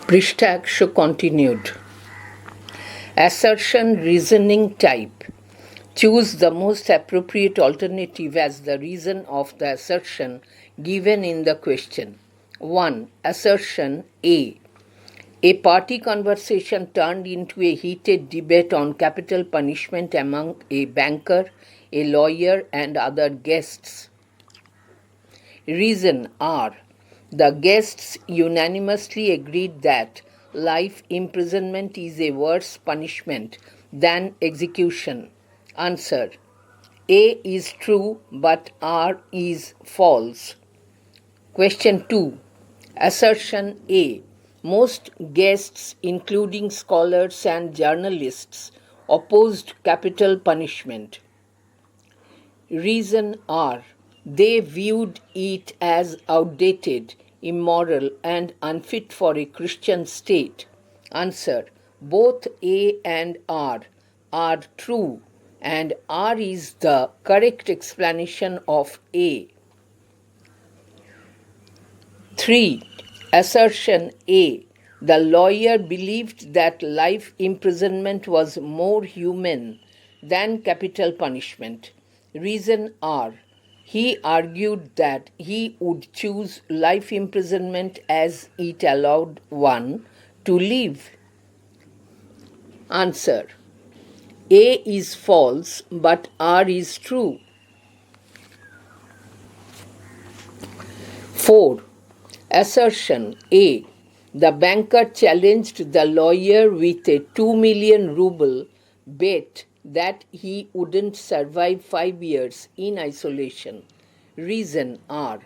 Prishtaksha continued. Assertion reasoning type. Choose the most appropriate alternative as the reason of the assertion given in the question. 1. Assertion A. A party conversation turned into a heated debate on capital punishment among a banker, a lawyer, and other guests. Reason R. The guests unanimously agreed that life imprisonment is a worse punishment than execution. Answer. A is true but R is false. Question 2. Assertion A. Most guests, including scholars and journalists, opposed capital punishment. Reason R. They viewed it as outdated, immoral, and unfit for a Christian state. Answer. Both A and R are true, and R is the correct explanation of A. 3. Assertion A. The lawyer believed that life imprisonment was more humane than capital punishment. Reason R. He argued that he would choose life imprisonment as it allowed one to live. Answer. A is false, but R is true. 4. Assertion A. The banker challenged the lawyer with a 2 million ruble bet that he wouldn't survive 5 years in isolation. Reason R.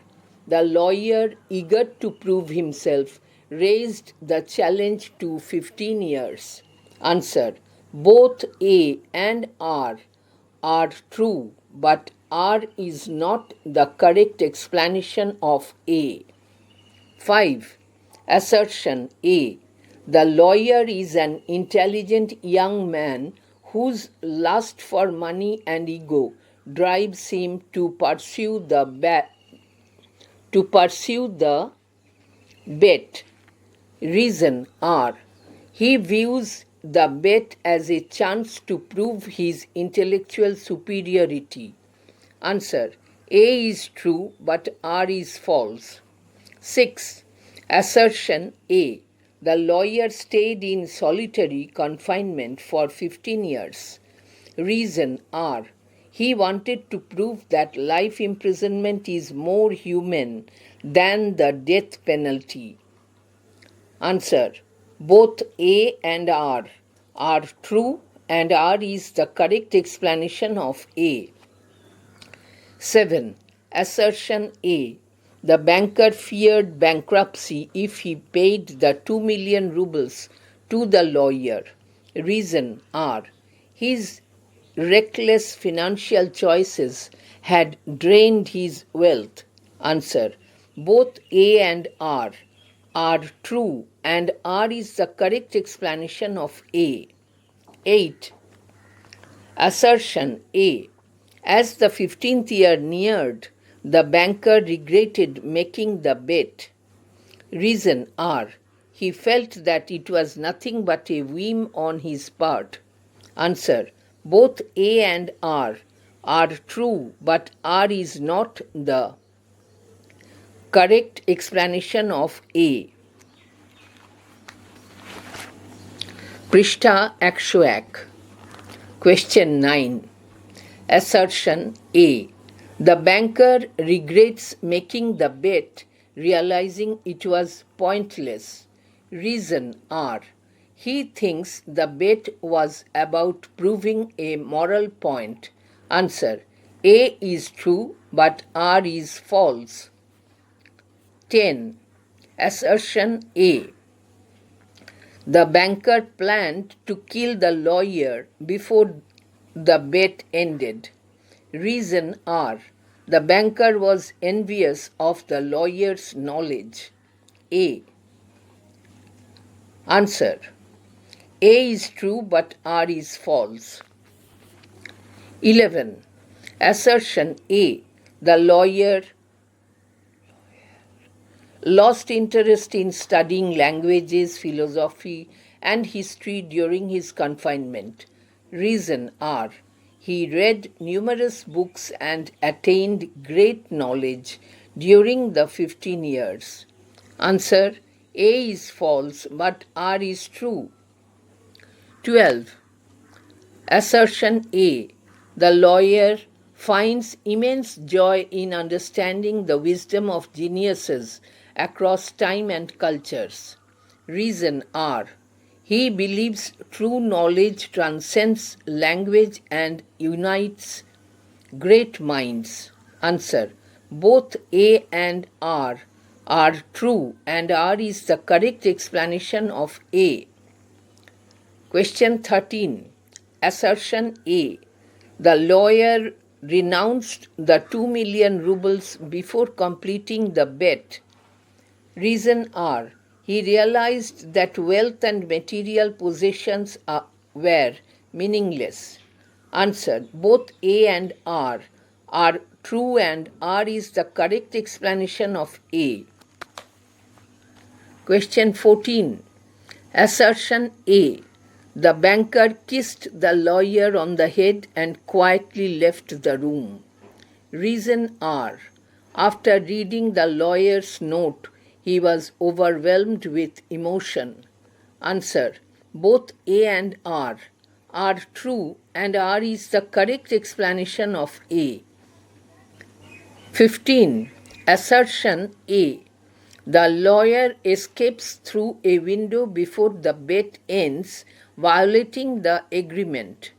The lawyer, eager to prove himself, raised the challenge to 15 years. Answer. Both A and R are true, but R is not the correct explanation of A. 5. Assertion A. The lawyer is an intelligent young man whose lust for money and ego drives him to pursue the bet. Reason R. He views the bet as a chance to prove his intellectual superiority. Answer. A is true, but R is false. 6. Assertion A. The lawyer stayed in solitary confinement for 15 years. Reason R. He wanted to prove that life imprisonment is more humane than the death penalty. Answer. Both A and R are true, and R is the correct explanation of A. 7. Assertion A. The banker feared bankruptcy if he paid the 2 million rubles to the lawyer. Reason R. His reckless financial choices had drained his wealth. Answer. Both A and R are true, and R is the correct explanation of A. 8. Assertion A. As the 15th year neared, the banker regretted making the bet. Reason R. He felt that it was nothing but a whim on his part. Answer. Both A and R are true, but R is not the correct explanation of A. Prishta 101. Question 9. Assertion A. The banker regrets making the bet, realizing it was pointless. Reason R. He thinks the bet was about proving a moral point. Answer. A is true, but R is false. 10. Assertion A. The banker planned to kill the lawyer before the bet ended. Reason R. The banker was envious of the lawyer's knowledge. A. Answer. A is true, but R is false. 11. Assertion A. The lawyer lost interest in studying languages, philosophy, and history during his confinement. Reason R. He read numerous books and attained great knowledge during the 15 years. Answer. A is false, but R is true. 12. Assertion A. The lawyer finds immense joy in understanding the wisdom of geniuses across time and cultures. Reason R. He believes true knowledge transcends language and unites great minds. Answer. Both A and R are true, and R is the correct explanation of A. Question 13. Assertion A. The lawyer renounced the 2 million rubles before completing the bet. Reason R. He realized that wealth and material possessions were meaningless. Answer. Both A and R are true, and R is the correct explanation of A. Question 14. Assertion A. The banker kissed the lawyer on the head and quietly left the room. Reason R. After reading the lawyer's note, he was overwhelmed with emotion. Answer. Both A and R are true, and R is the correct explanation of A. 15. Assertion A. The lawyer escapes through a window before the bet ends, violating the agreement.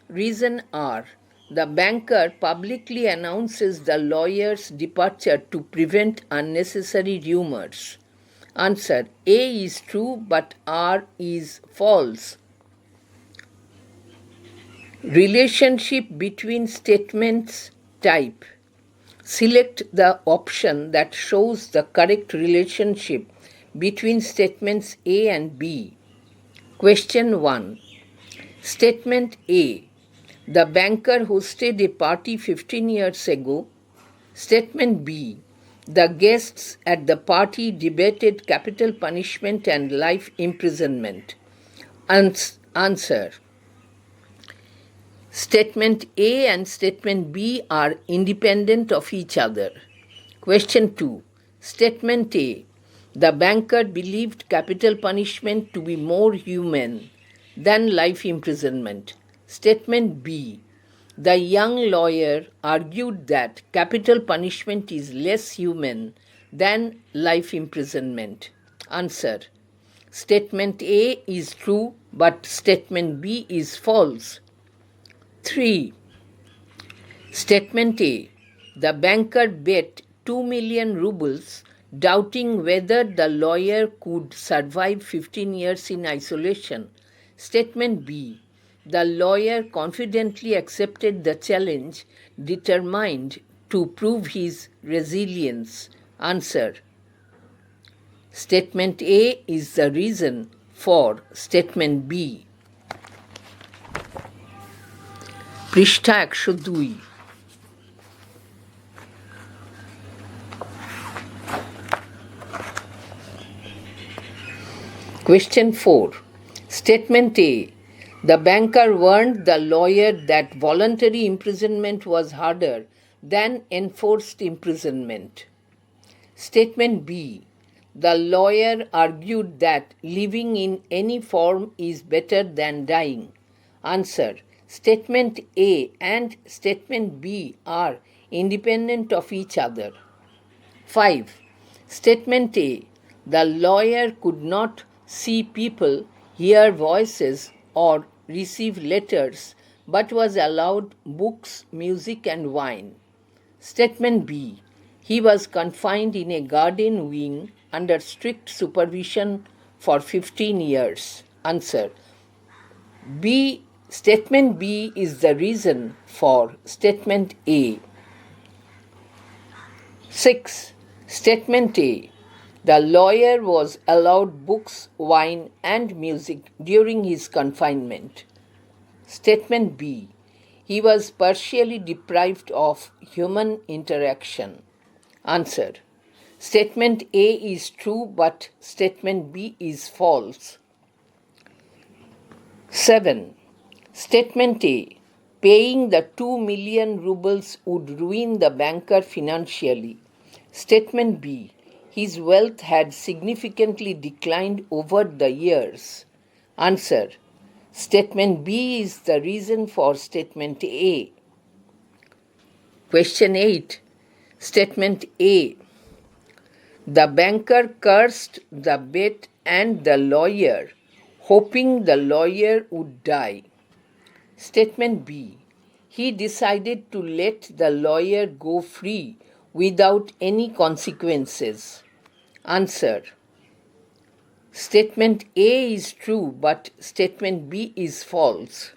Reason R. The banker publicly announces the lawyer's departure to prevent unnecessary rumors. Answer. A is true, but R is false. Relationship between statements type. Select the option that shows the correct relationship between statements A and B. Question 1. Statement A. The banker hosted a party 15 years ago. Statement B. The guests at the party debated capital punishment and life imprisonment. Answer. Statement A and statement B are independent of each other. Question 2. Statement A. The banker believed capital punishment to be more humane than life imprisonment. Statement B. The young lawyer argued that capital punishment is less humane than life imprisonment. Answer. Statement A is true, but statement B is false. 3. Statement A. The banker bet 2 million rubles, doubting whether the lawyer could survive 15 years in isolation. Statement B. The lawyer confidently accepted the challenge, determined to prove his resilience. Answer. Statement A is the reason for statement B. পৃষ্ঠা 102. Question 4. Statement A. The banker warned the lawyer that voluntary imprisonment was harder than enforced imprisonment. Statement B. The lawyer argued that living in any form is better than dying. Answer. Statement A and statement B are independent of each other. 5. Statement A. The lawyer could not see people, hear voices, or receive letters, but was allowed books, music, and wine. Statement B. He was confined in a garden wing under strict supervision for 15 years. Answer. B. Statement B is the reason for statement A. 6. Statement A. The lawyer was allowed books, wine, and music during his confinement. Statement B. He was partially deprived of human interaction. Answer. Statement A is true, but statement B is false. 7. Statement A. Paying the 2 million rubles would ruin the banker financially. Statement B. His wealth had significantly declined over the years. Answer. Statement B is the reason for statement A. Question 8. Statement A. The banker cursed the bet and the lawyer, hoping the lawyer would die. Statement B. He decided to let the lawyer go free without any consequences. Answer. Statement A is true, but statement B is false.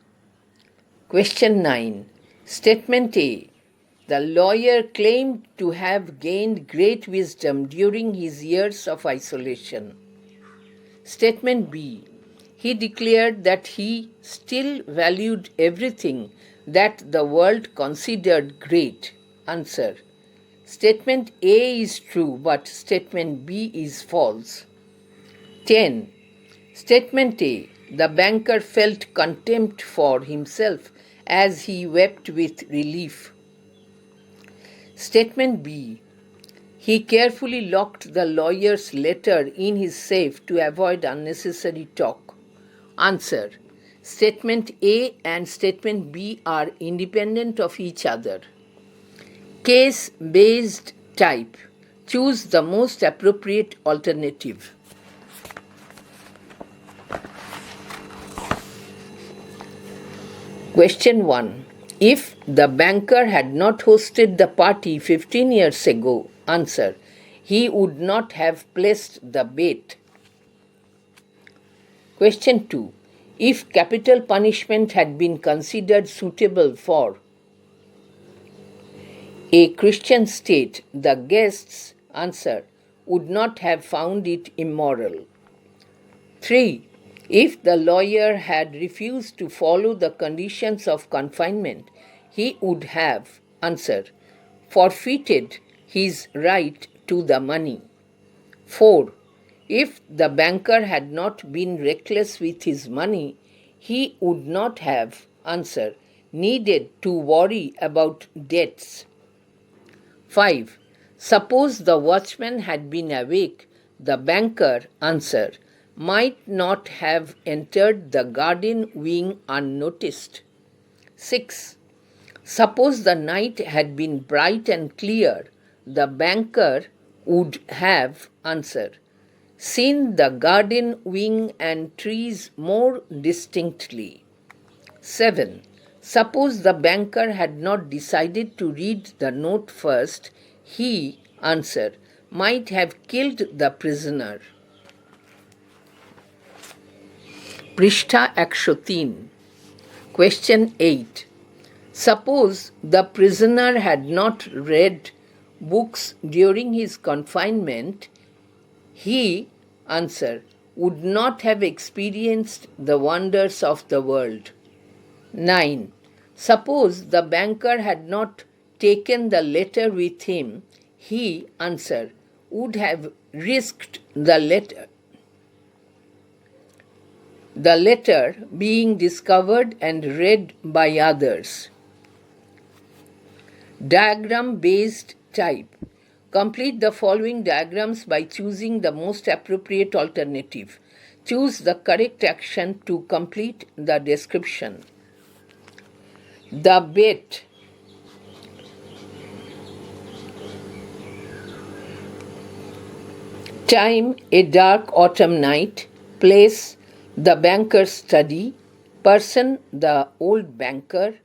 Question 9. Statement A. The lawyer claimed to have gained great wisdom during his years of isolation. Statement B. He declared that he still valued everything that the world considered great. Answer. Statement A is true, but statement B is false. 10. Statement A. The banker felt contempt for himself as he wept with relief. Statement B. He carefully locked the lawyer's letter in his safe to avoid unnecessary talk. Answer. Statement A and statement B are independent of each other. Case-based type. Choose the most appropriate alternative. Question 1. If the banker had not hosted the party 15 years ago, answer, he would not have placed the bet. Question 2. If capital punishment had been considered suitable for a Christian state, the guests, answer, would not have found it immoral. 3. If the lawyer had refused to follow the conditions of confinement, he would have, answer, forfeited his right to the money. 4. If the banker had not been reckless with his money, he would not have, answer, needed to worry about debts. 5. Suppose the watchman had been awake, the banker, answer, might not have entered the garden wing unnoticed. 6. Suppose the night had been bright and clear, the banker would have, answer, seen the garden wing and trees more distinctly. 7. Suppose the banker had not decided to read the note first, he, answer, might have killed the prisoner. পৃষ্ঠা 103. Question 8. Suppose the prisoner had not read books during his confinement, he, answer, would not have experienced the wonders of the world. 9. Suppose the banker had not taken the letter with him, he, answer, would have risked the letter being discovered and read by others. Diagram-based type. Complete the following diagrams by choosing the most appropriate alternative. Choose the correct action to complete the description. The bet. Time, a dark autumn night. Place, the banker's study. Person, the old banker.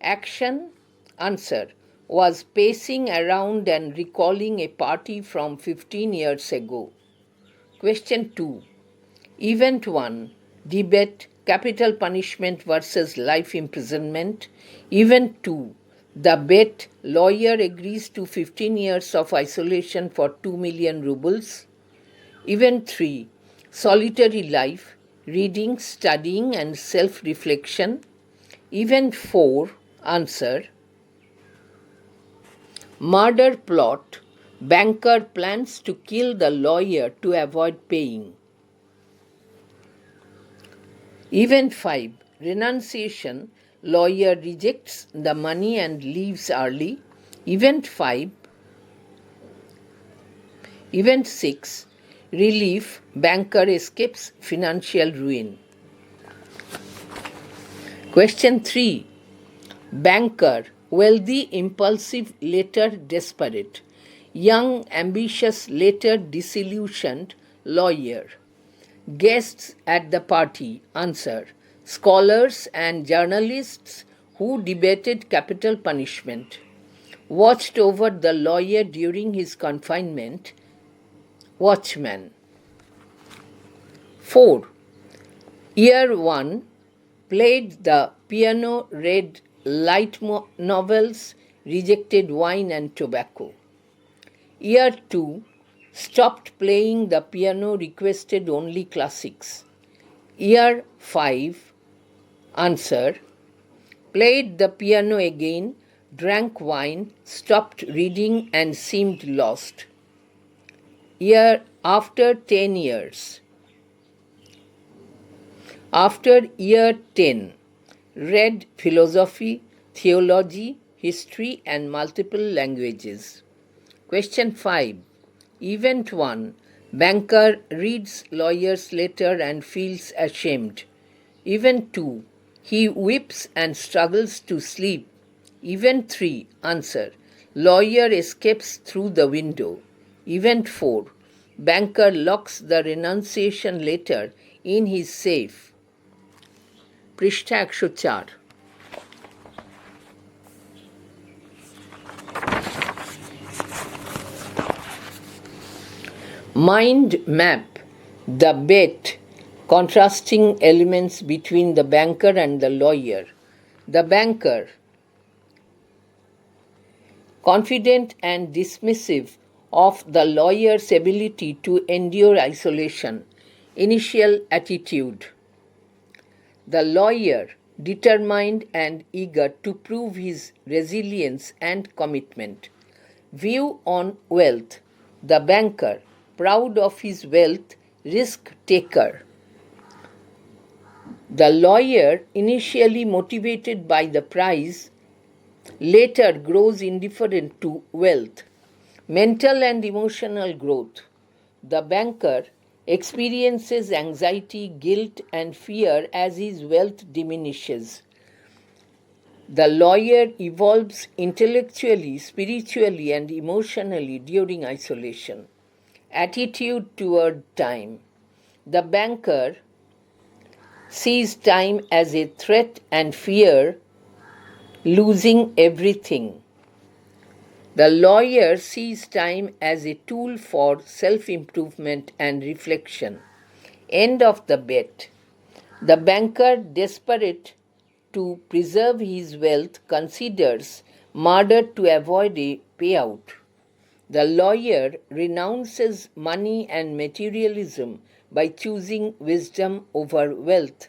Action, answer, was pacing around and recalling a party from 15 years ago. Question 2. Event 1. Debate, capital punishment versus life imprisonment. Event 2. The bet, lawyer agrees to 15 years of isolation for 2 million rubles. Event 3. Solitary life, reading, studying and self-reflection. Event 4. Answer. Murder plot, Banker plans to kill the lawyer to avoid paying. Event 5. Renunciation. Lawyer rejects the money and leaves early. Event 5. Event 6. Relief. Banker escapes financial ruin. Question 3. Banker. Wealthy, impulsive, later desperate. Young, ambitious, later disillusioned. Lawyer. Guests at the party. Answer. Scholars and journalists who debated capital punishment. Watched over the lawyer during his confinement. Watchman. 4. Year 1. Played the piano, read light novels, rejected wine and tobacco. Year 2. Stopped playing the piano, requested only classics. Year 5. Answer. Played the piano again, drank wine, stopped reading and seemed lost. Year after 10 years. After year 10, read philosophy, theology, history and multiple languages. Question 5. Event 1. Banker reads lawyer's letter and feels ashamed. Event 2. He weeps and struggles to sleep. Event 3. Answer. Lawyer escapes through the window. Event 4. Banker locks the renunciation letter in his safe. পৃষ্ঠা 104. Mind map the bet, contrasting elements between the banker and the lawyer. The banker, confident and dismissive of the lawyer's ability to endure isolation. Initial attitude. The lawyer, determined and eager to prove his resilience and commitment. View on wealth. The banker, proud of his wealth, risk-taker. The lawyer, initially motivated by the prize, later grows indifferent to wealth. Mental and emotional growth. The banker experiences anxiety, guilt, and fear as his wealth diminishes. The lawyer evolves intellectually, spiritually, and emotionally during isolation. Attitude toward time. The banker sees time as a threat and fear losing everything. The lawyer sees time as a tool for self-improvement and reflection. End of the bet. The banker, desperate to preserve his wealth, considers murder to avoid a payout. The lawyer renounces money and materialism by choosing wisdom over wealth.